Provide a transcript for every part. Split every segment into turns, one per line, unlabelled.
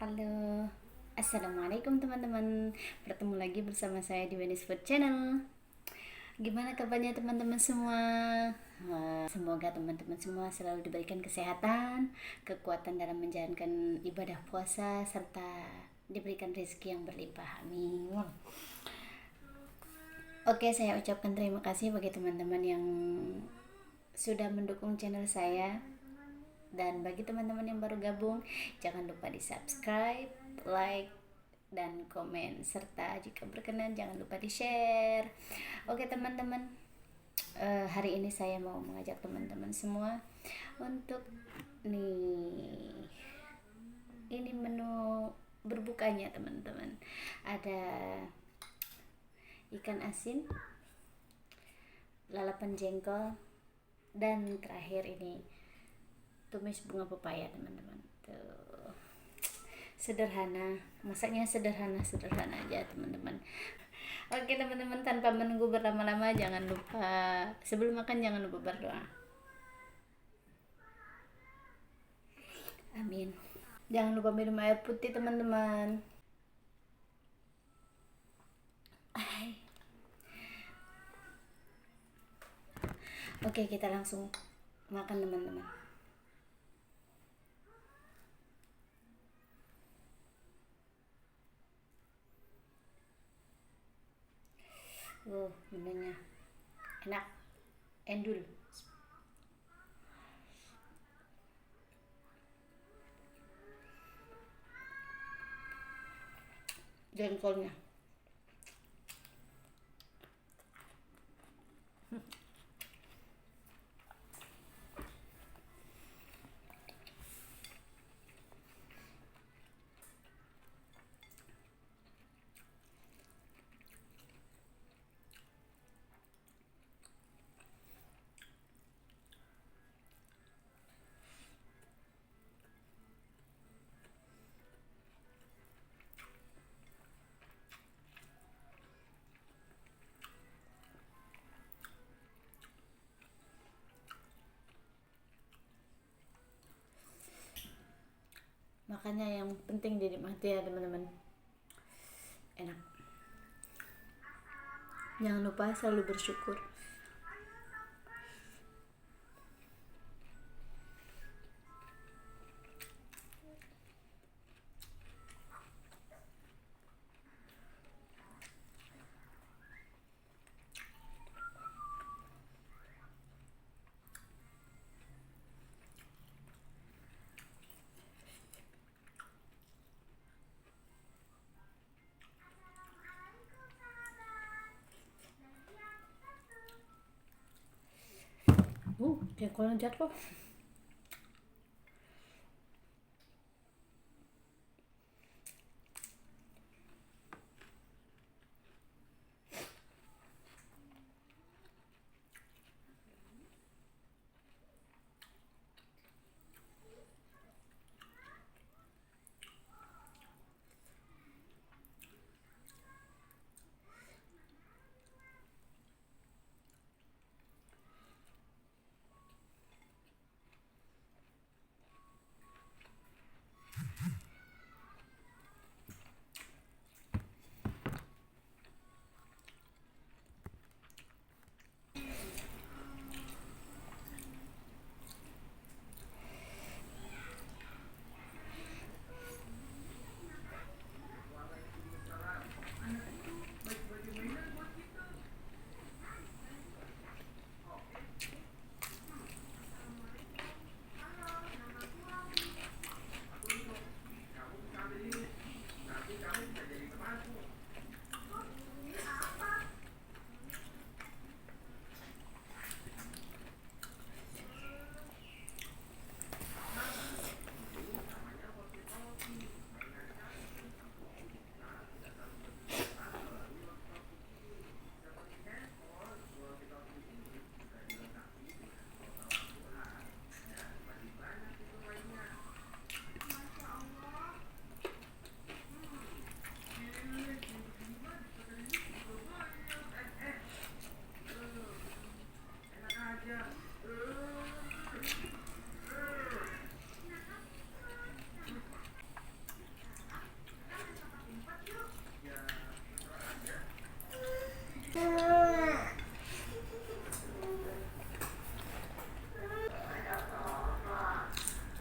Halo, Assalamualaikum teman-teman. Bertemu lagi bersama saya di Venice Food Channel. Gimana kabarnya teman-teman semua? Semoga teman-teman semua selalu diberikan kesehatan, kekuatan dalam menjalankan ibadah puasa, serta diberikan rezeki yang berlimpah. Amin. Oke, saya ucapkan terima kasih bagi teman-teman yang sudah mendukung channel saya. Dan bagi teman-teman yang baru gabung, jangan lupa di subscribe, like, dan komen. Serta jika berkenan jangan lupa di share. Oke teman-teman, hari ini saya mau mengajak teman-teman semua untuk ini menu berbukanya teman-teman. Ada ikan asin, lalapan jengkol, dan terakhir ini tumis bunga pepaya teman-teman. Tuh, sederhana, masaknya sederhana aja teman-teman. Oke teman-teman, tanpa menunggu berlama-lama, jangan lupa sebelum makan jangan lupa berdoa. Amin. Jangan lupa minum air putih teman-teman. Oke, kita langsung makan teman-teman. Menunya enak, endul. Jengkolnya makanya yang penting dinikmati ya teman-teman. Enak. Jangan lupa selalu bersyukur. Jengkolnya jatuh.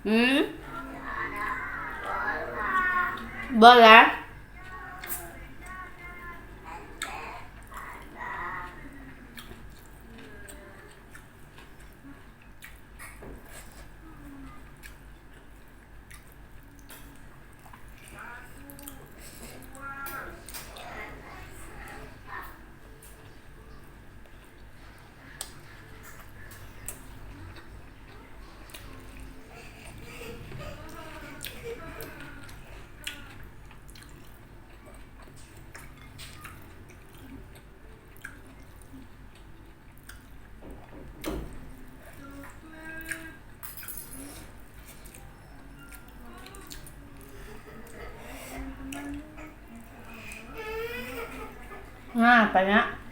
Hmm? Boleh. Nah, banyak.